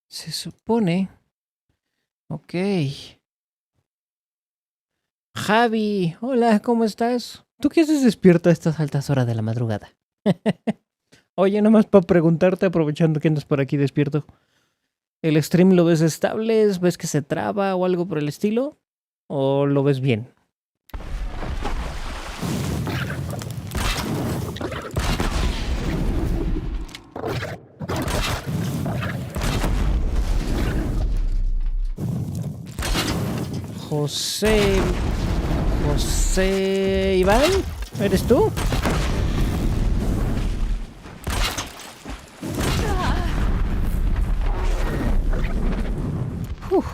Se supone. Ok. Javi, hola, ¿cómo estás? ¿Tú qué haces despierto a estas altas horas de la madrugada? Oye, nomás para preguntarte, aprovechando que andas por aquí despierto. ¿El stream lo ves estable? ¿Ves que se traba o algo por el estilo? ¿O lo ves bien? José... José... Iván, ¿eres tú? Uf.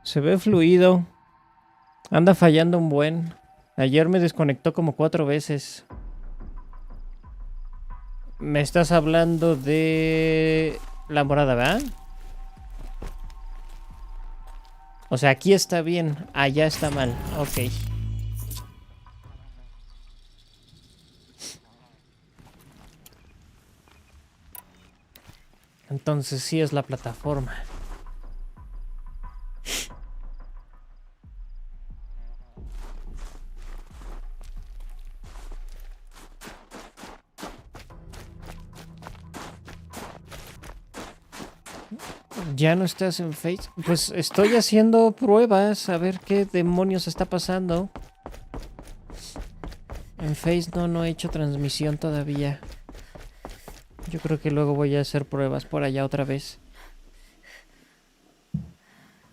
Se ve fluido. Anda fallando un buen. Ayer me desconectó como 4 veces. Me estás hablando de la morada, ¿verdad? O sea, aquí está bien, allá está mal. Ok. Entonces sí es la plataforma. ¿Ya no estás en Face? Pues estoy haciendo pruebas a ver qué demonios está pasando. En Face no he hecho transmisión todavía. Yo creo que luego voy a hacer pruebas por allá otra vez.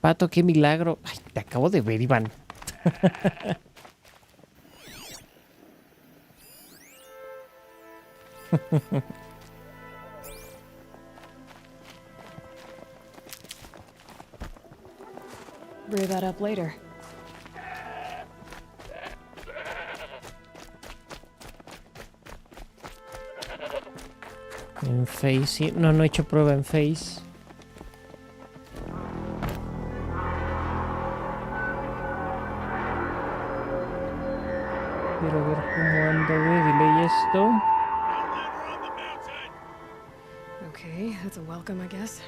Pato, qué milagro. Ay, te acabo de ver, Iván. Brew that up later. En Face, sí. No, no he hecho prueba en Face. Quiero ver cómo anda de delay esto. Okay, that's a welcome, I guess.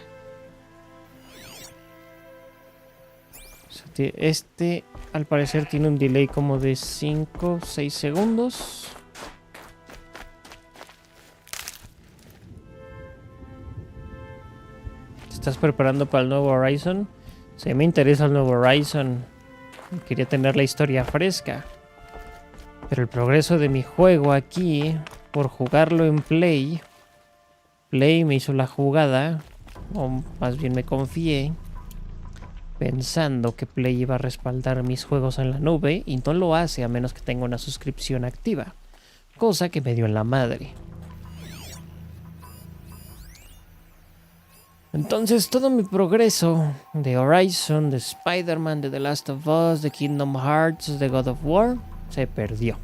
O sea, este al parecer tiene un delay como de 5 o 6 segundos. ¿Te estás preparando para el nuevo Horizon? Sí, me interesa el nuevo Horizon. Quería tener la historia fresca. Pero el progreso de mi juego aquí, por jugarlo en Play me hizo la jugada, o más bien me confié, pensando que Play iba a respaldar mis juegos en la nube, y no lo hace a menos que tenga una suscripción activa, cosa que me dio en la madre. Entonces todo mi progreso de Horizon, de Spider-Man, de The Last of Us, de Kingdom Hearts, de God of War, se perdió.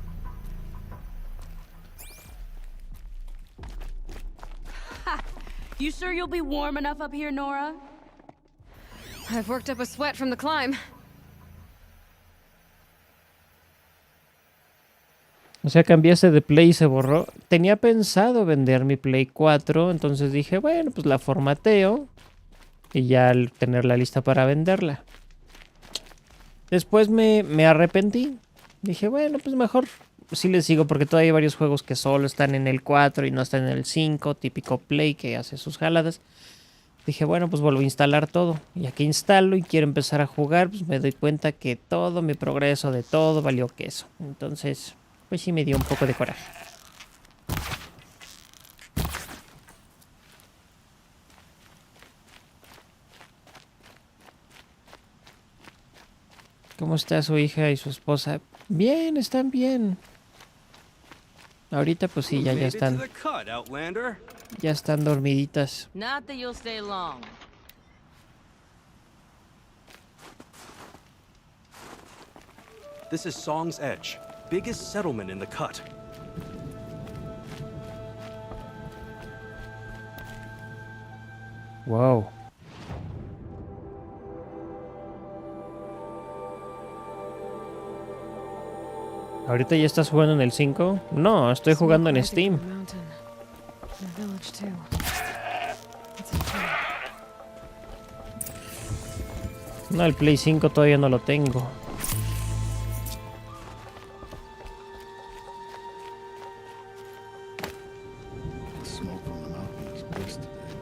You sure you'll be warm enough up here, Nora? I've worked up a sweat from the climb. O sea, cambiaste de Play y se borró. Tenía pensado vender mi Play 4, entonces dije, bueno, pues la formateo y ya al tenerla lista para venderla. Después me arrepentí. Dije, bueno, pues mejor sí le sigo porque todavía hay varios juegos que solo están en el 4 y no están en el 5, típico Play que hace sus jaladas. Dije, bueno, pues vuelvo a instalar todo. Y aquí instalo y quiero empezar a jugar, pues me doy cuenta que todo mi progreso de todo valió queso. Entonces, pues sí me dio un poco de coraje. ¿Cómo está su hija y su esposa? Bien, están bien. Ahorita pues sí, ya están. Ya están dormiditas. Not that you'll stay long. This is Song's Edge, biggest settlement in the cut. Wow. ¿Ahorita ya estás jugando en el 5? No, estoy jugando en Steam. No, el Play 5 todavía no lo tengo. Smoke from the mountain is bliss today.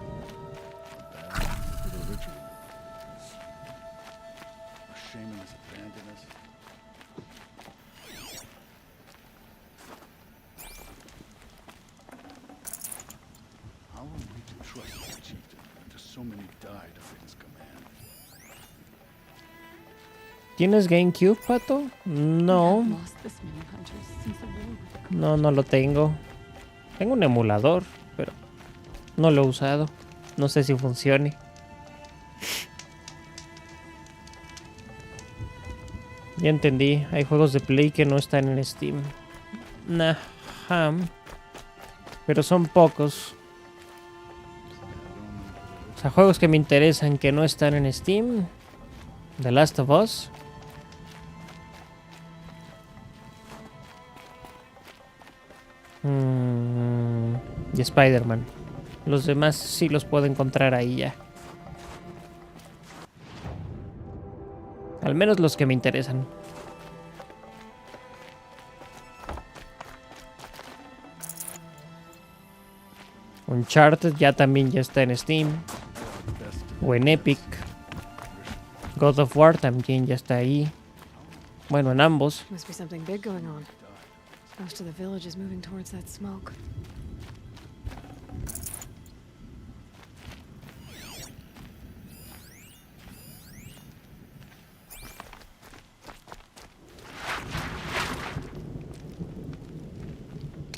A bad little ritual. A shaman has abandoned us. How are we to trust the chieftain after so many died under his command? ¿Tienes GameCube, Pato? No. No, no lo tengo. Tengo un emulador, pero no lo he usado. No sé si funcione. Ya entendí. Hay juegos de Play que no están en Steam. Nah. Pero son pocos. O sea, juegos que me interesan que no están en Steam. The Last of Us. Y Spider-Man. Los demás sí los puedo encontrar ahí ya. Al menos los que me interesan. Uncharted ya también ya está en Steam. O en Epic. God of War también ya está ahí. Bueno, en ambos. Must be something big going on. Most of the village is moving towards that smoke.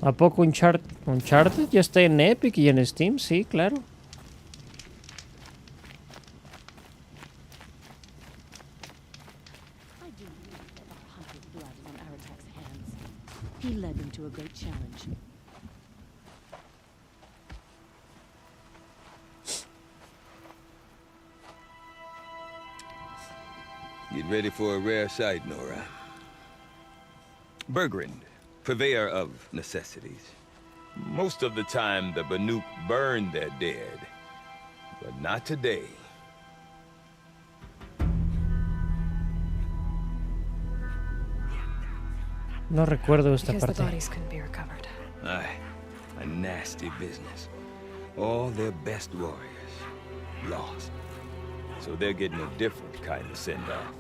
¿A poco Uncharted ya está en Epic y en Steam? Sí, claro. I do believe that the hunted blood is on Aratak's hands. He led them to a great challenge. Get ready for a rare sight, Nora. Bergrand, purveyor of necessities. Most of the time, the Banuk burn their dead. But not today. No recuerdo esta Because the parte. bodies couldn't be recovered. Aye, a nasty business. All their best warriors lost. So they're getting a different kind of send-off.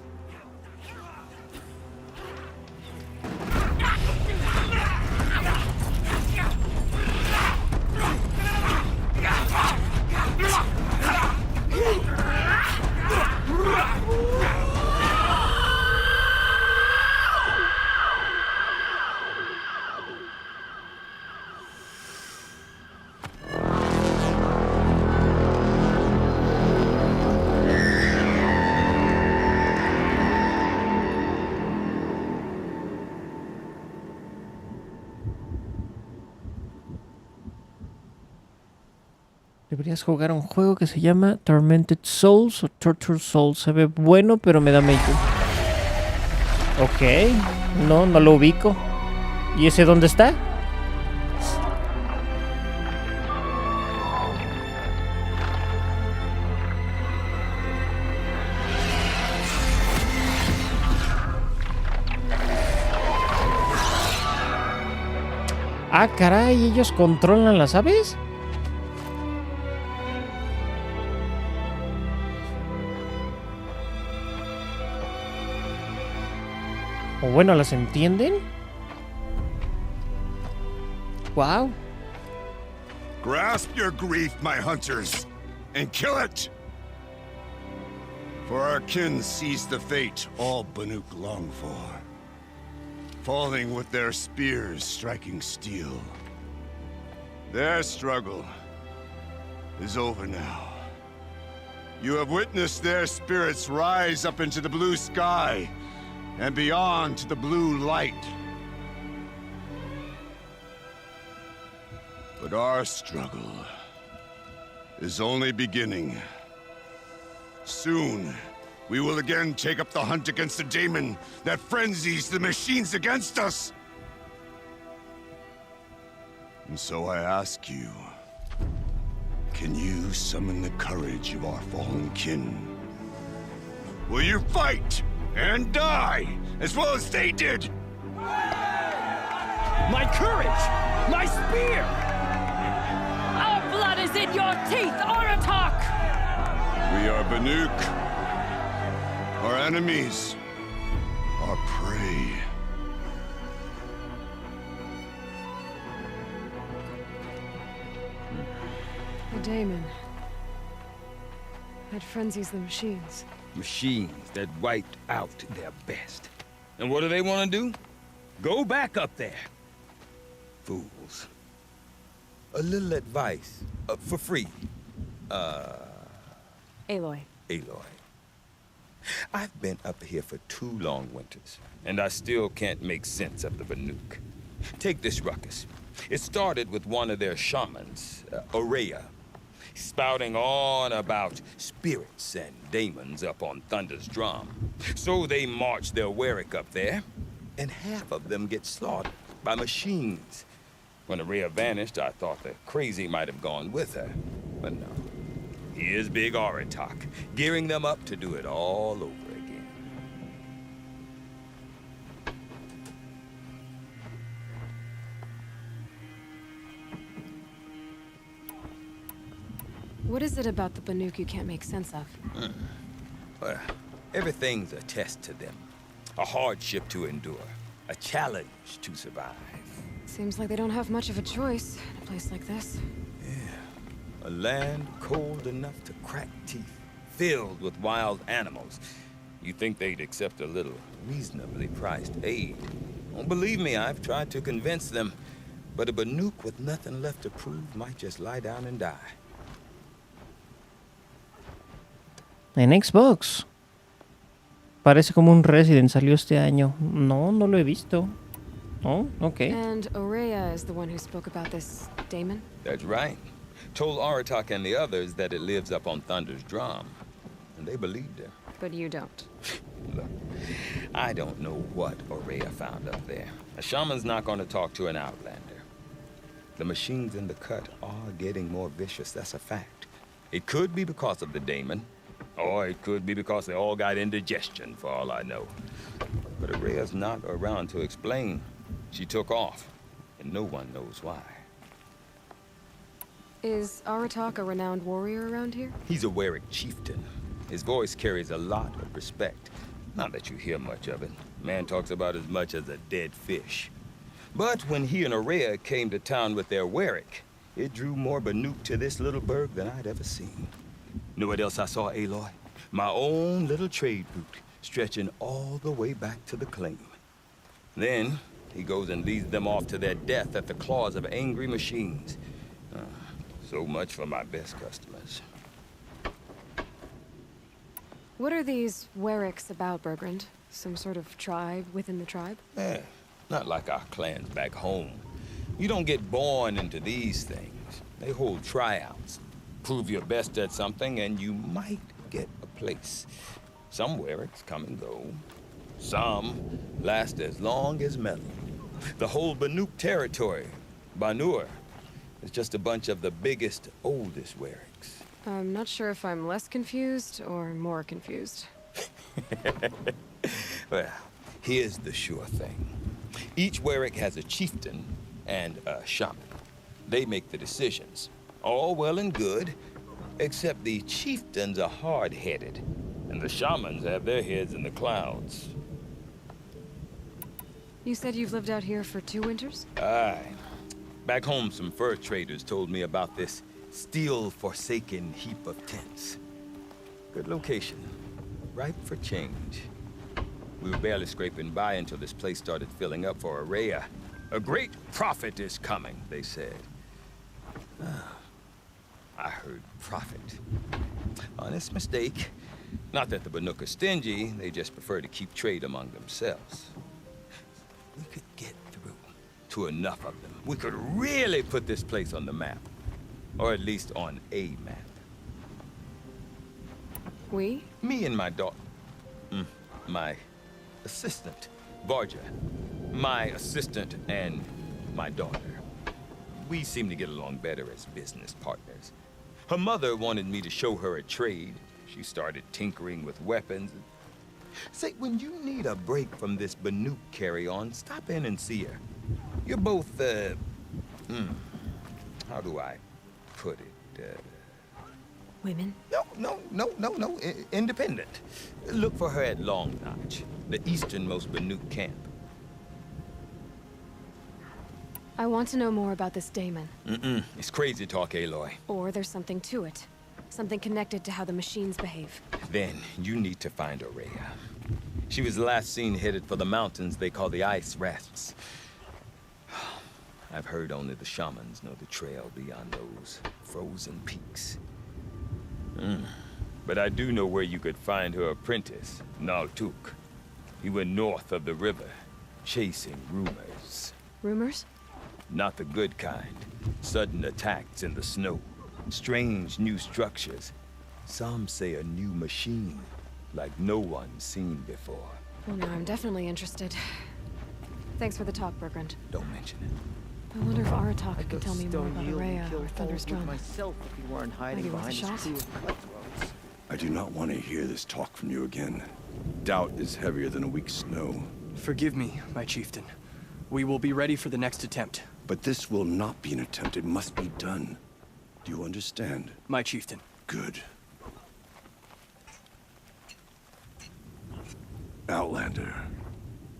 Deberías jugar un juego que se llama Tormented Souls o Tortured Souls. Se ve bueno, pero me da miedo. Ok. No, no lo ubico. ¿Y ese dónde está? Ah, caray, ¿ellos controlan las aves? O bueno, ¿las entienden? Wow. Grasp your grief, my hunters, and kill it! For our kin sees the fate all Banuk long for. Falling with their spears striking steel. Their struggle is over now. You have witnessed their spirits rise up into the blue sky and beyond to the blue light. But our struggle is only beginning. Soon, we will again take up the hunt against the daemon that frenzies the machines against us. And so I ask you, can you summon the courage of our fallen kin? Will you fight and die as well as they did? My courage! My spear! Our blood is in your teeth, Aratak! We are Banuk. Our enemies are prey. The daemon. That frenzies the machines. Machines that wiped out their best. And what do they want to do? Go back up there. Fools. A little advice, for free. Aloy. Aloy. I've been up here for 2 long winters, and I still can't make sense of the Banuk. Take this ruckus. It started with one of their shamans, Aurea, spouting on about spirits and daemons up on Thunder's drum. So they march their Warwick up there, and half of them get slaughtered by machines. When Aurea vanished, I thought the crazy might have gone with her, but no. Here's Big Aratak, gearing them up to do it all over again. What is it about the Banuk you can't make sense of? Well, everything's a test to them. A hardship to endure. A challenge to survive. Seems like they don't have much of a choice in a place like this. A land cold enough to crack teeth, filled with wild animals. You think they'd accept a little reasonably priced aid. Don't believe me, I've tried to convince them. But a Banuk with nothing left to prove might just lie down and die. En Xbox. Parece como un Resident, salió este año. No, no lo he visto. Oh, okay. And Aurea is the one who spoke about this daemon? That's right. Told Aratak and the others that it lives up on Thunder's drum. And they believed her. But you don't. Look, I don't know what Aurea found up there. A shaman's not going to talk to an outlander. The machines in the cut are getting more vicious, that's a fact. It could be because of the daemon, or it could be because they all got indigestion, for all I know. But Aurea's not around to explain. She took off, and no one knows why. Is Aratak a renowned warrior around here? He's a Werik chieftain. His voice carries a lot of respect. Not that you hear much of it. Man talks about as much as a dead fish. But when he and Aurea came to town with their Werik, it drew more Banuk to this little burg than I'd ever seen. Know what else I saw, Aloy? My own little trade route, stretching all the way back to the claim. Then, he goes and leads them off to their death at the claws of angry machines. So much for my best customers. What are these Weriks about, Bergrand? Some sort of tribe within the tribe? Not like our clans back home. You don't get born into these things. They hold tryouts. Prove your best at something and you might get a place. Some Weriks come and go. Some last as long as metal. The whole Banuk territory, Banur, is just a bunch of the biggest, oldest Weriks. I'm not sure if I'm less confused or more confused. Well, here's the sure thing. Each Werik has a chieftain and a shaman. They make the decisions. All well and good, except the chieftains are hard-headed, and the shamans have their heads in the clouds. You said you've lived out here for 2 winters? Aye. Back home, some fur traders told me about this steel-forsaken heap of tents. Good location. Ripe for change. We were barely scraping by until this place started filling up for Aurea. A great prophet is coming, they said. I heard prophet. Honest mistake. Not that the Banuk are stingy, they just prefer to keep trade among themselves. We could get through to enough of them. We could really put this place on the map. Or at least on a map. We? Me and my daughter. My assistant, Varja. My assistant and my daughter. We seem to get along better as business partners. Her mother wanted me to show her a trade. She started tinkering with weapons. Say, when you need a break from this Banuk carry-on, stop in and see her. You're both, how do I put it? Women? No. Independent. Look for her at Long Notch, the easternmost Banuk camp. I want to know more about this daemon. It's crazy talk, Aloy. Or there's something to it. Something connected to how the machines behave. Then you need to find Aurea. She was last seen headed for the mountains they call the Ice Rasps. I've heard only the shamans know the trail beyond those frozen peaks. But I do know where you could find her apprentice, Naltuk. He went north of the river, chasing rumors. Rumors? Not the good kind. Sudden attacks in the snow. Strange new structures. Some say a new machine, like no one's seen before. Well, now I'm definitely interested. Thanks for the talk, Bergrand. Don't mention it. I wonder if Aratak could tell me more about Yield and Aurea kill or Thunderstrom. myself if you weren't hiding Maybe worth a behind this shot? crew of cutthroats. I do not want to hear this talk from you again. Doubt is heavier than a week's snow. Forgive me, my chieftain. We will be ready for the next attempt. But this will not be an attempt. It must be done. Do you understand? My chieftain. Good. Outlander,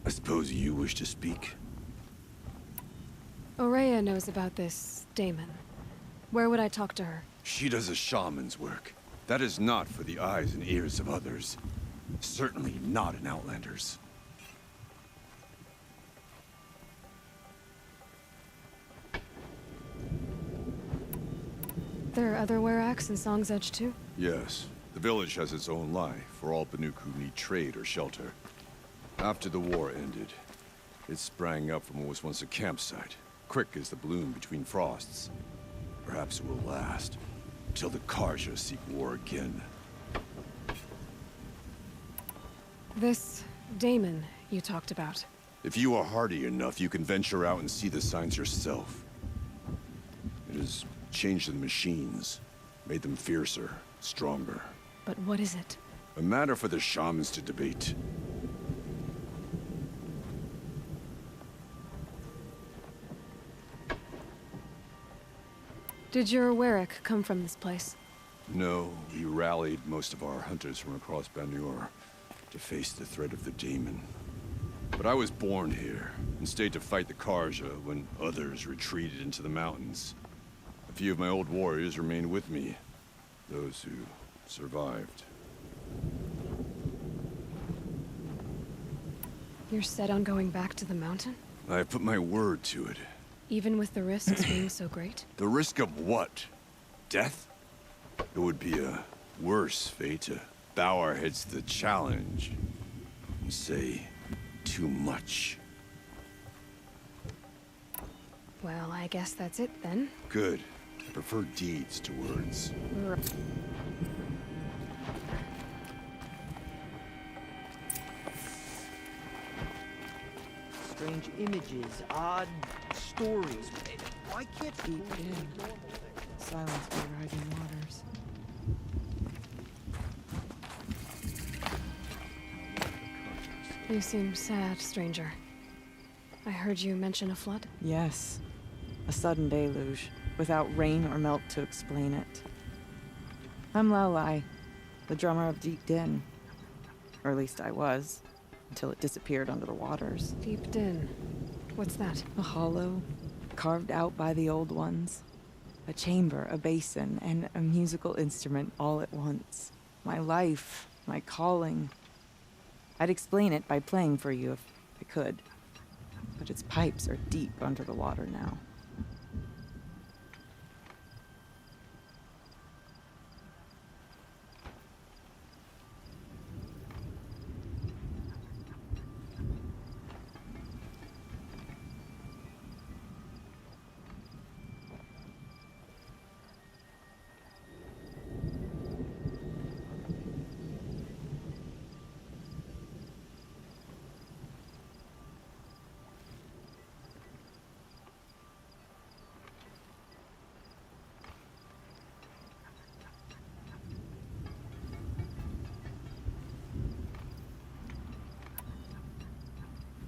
I suppose you wish to speak? Aurea knows about this daemon. Where would I talk to her? She does a shaman's work. That is not for the eyes and ears of others. Certainly not an Outlander's. There are other Weraks in Song's Edge too? Yes. The village has its own life for all Banuk who need trade or shelter. After the war ended, it sprang up from what was once a campsite, quick as the bloom between frosts. Perhaps it will last, till the Karja seek war again. This Damon you talked about. If you are hardy enough, you can venture out and see the signs yourself. It has changed the machines, made them fiercer, stronger. But what is it? A matter for the shamans to debate. Did your Warwick come from this place? No, we rallied most of our hunters from across Banur to face the threat of the demon. But I was born here, and stayed to fight the Karja when others retreated into the mountains. A few of my old warriors remained with me, those who survived. You're set on going back to the mountain? I have put my word to it. Even with the risks being so great? The risk of what? Death? It would be a worse fate to bow our heads to the challenge and say too much. Well, I guess that's it then. Good. I prefer deeds to words. Strange images, odd stories. Why can't Deep in. Silence by rising waters. You seem sad, stranger. I heard you mention a flood. Yes. A sudden deluge, without rain or melt to explain it. I'm Lalai, the drummer of Deep Din. Or at least I was, until it disappeared under the waters. Deep Din. What's that? A hollow, carved out by the old ones. A chamber, a basin, and a musical instrument all at once. My life, my calling. I'd explain it by playing for you if I could. But its pipes are deep under the water now.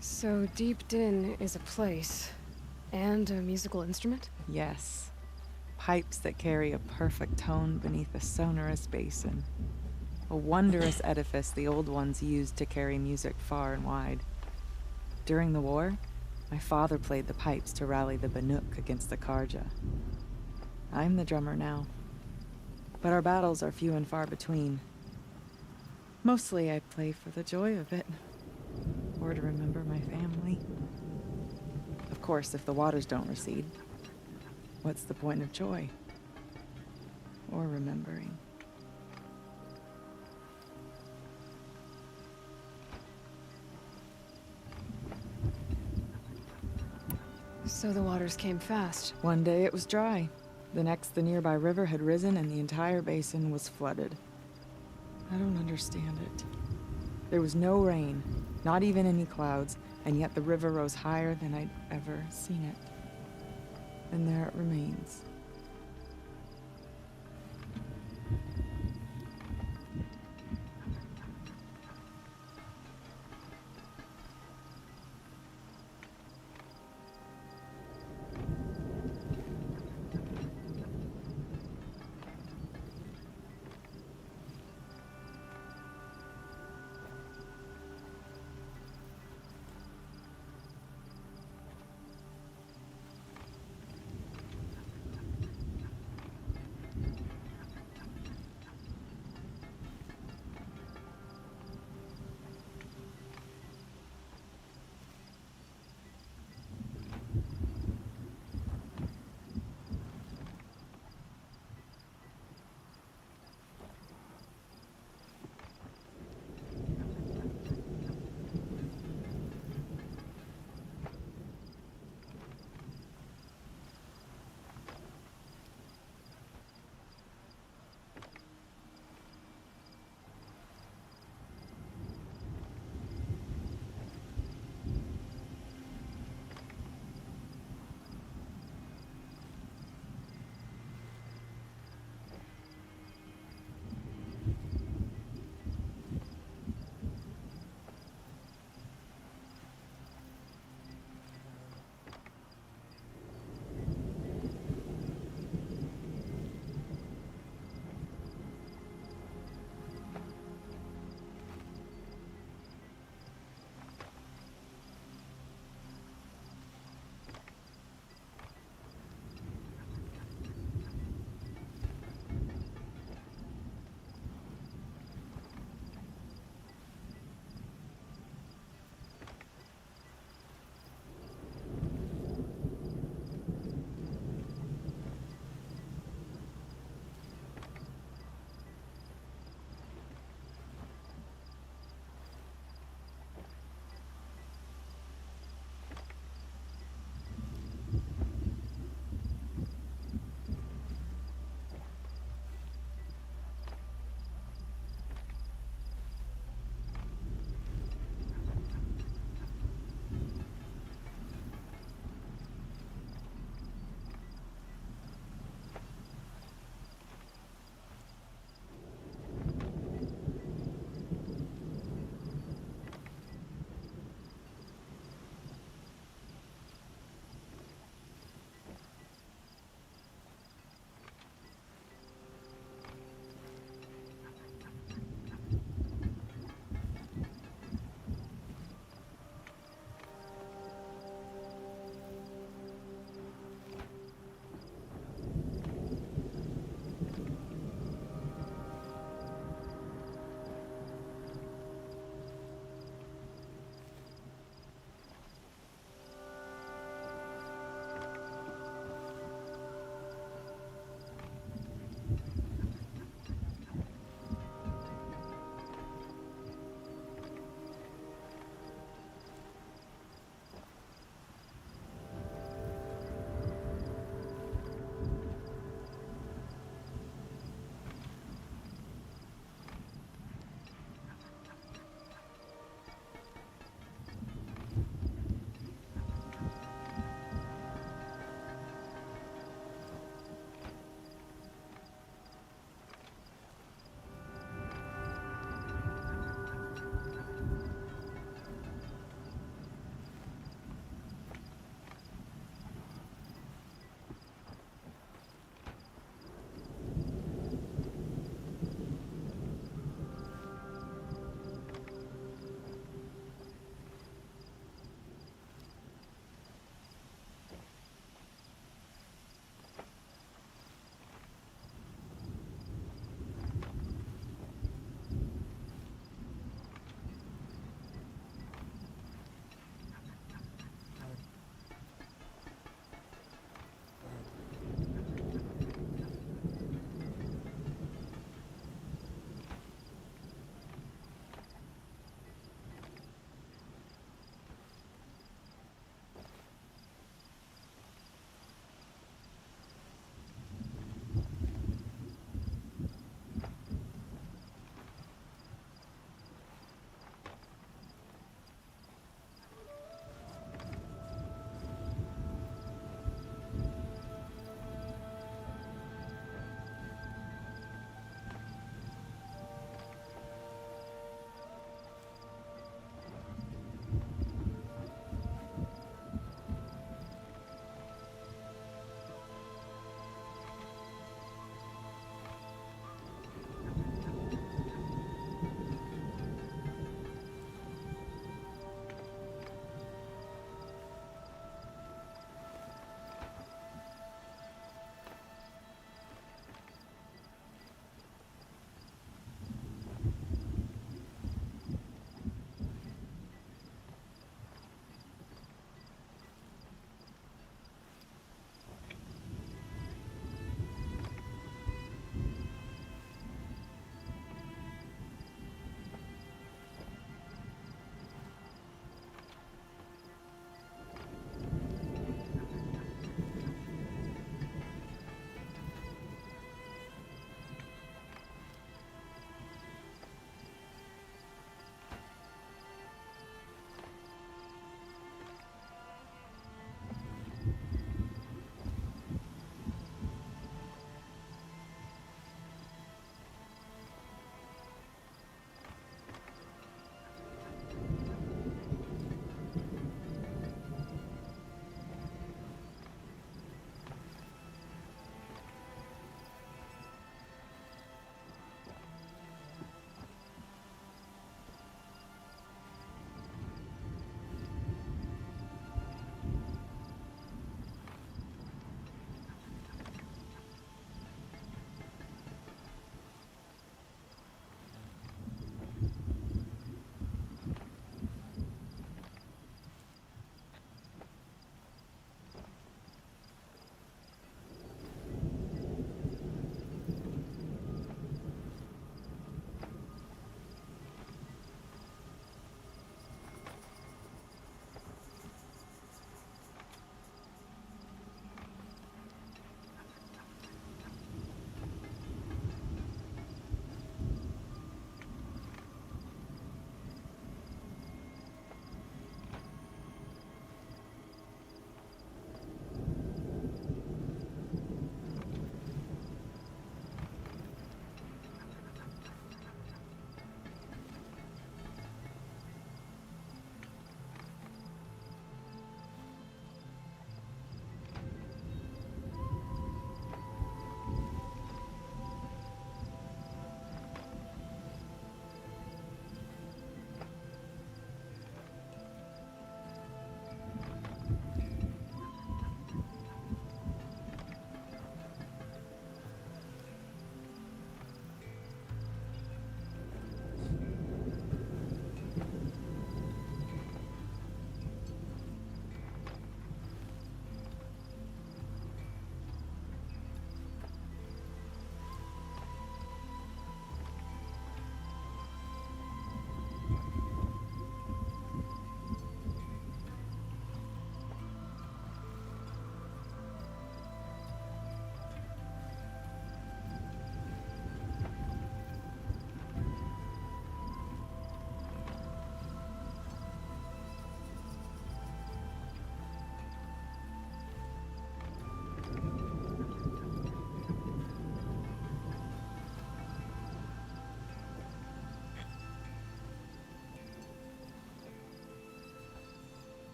So Deep Din is a place and a musical instrument? Yes. Pipes that carry a perfect tone beneath a sonorous basin. A wondrous edifice the old ones used to carry music far and wide. During the war, my father played the pipes to rally the Banuk against the Karja. I'm the drummer now. But our battles are few and far between. Mostly I play for the joy of it. Or to remember my family. Of course, if the waters don't recede, what's the point of joy? Or remembering? So the waters came fast. One day it was dry. The next, the nearby river had risen and the entire basin was flooded. I don't understand it. There was no rain, not even any clouds, and yet the river rose higher than I'd ever seen it. And there it remains.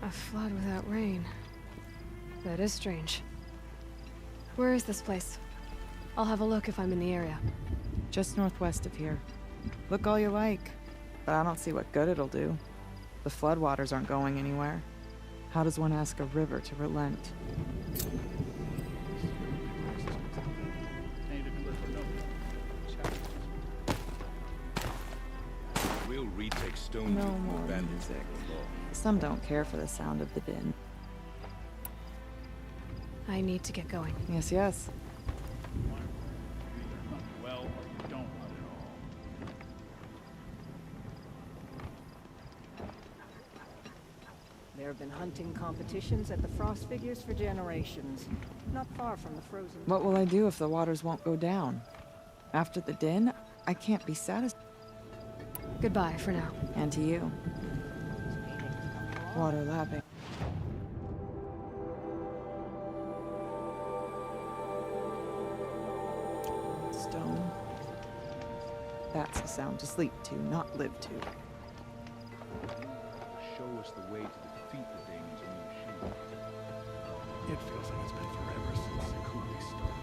A flood without rain. That is strange. Where is this place? I'll have a look if I'm in the area. Just northwest of here. Look all you like, but I don't see what good it'll do. The floodwaters aren't going anywhere. How does one ask a river to relent? We'll retake Stone No with more bandits. music. Some don't care for the sound of the din. I need to get going. Yes, yes. Well, or don't run at all. There have been hunting competitions at the Frost Figures for generations. Not far from the frozen... What will I do if the waters won't go down? After the din, I can't be satisfied. Goodbye for now. And to you. Water lapping. Stone. That's a sound to sleep to, not live to. Show us the way to defeat the Damon's new shield. It feels like it's been forever since the Cooley started.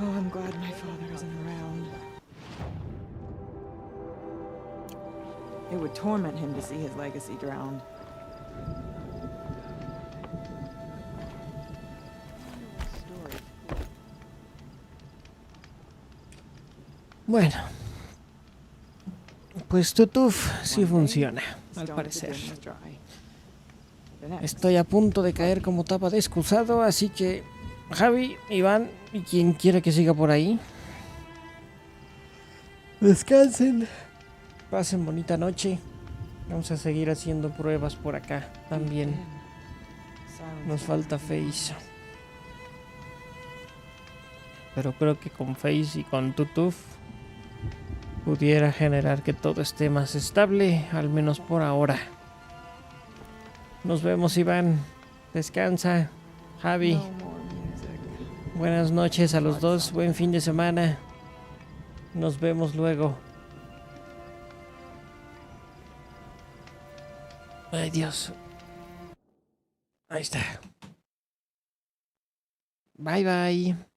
Oh, I'm glad my father isn't around. It would torment him to see his legacy drowned. Bueno. Pues Tutuf sí funciona, al parecer. Estoy a punto de caer como tapa de excusado, así que Javi, Iván y quien quiera que siga por ahí, descansen, pasen bonita noche. Vamos a seguir haciendo pruebas por acá también. Nos falta Face, pero creo que con Face y con Tutuf pudiera generar que todo esté más estable, al menos por ahora. Nos vemos, Iván. Descansa. Javi. Buenas noches a los dos. Buen fin de semana. Nos vemos luego. Ay, Dios. Ahí está. Bye, bye.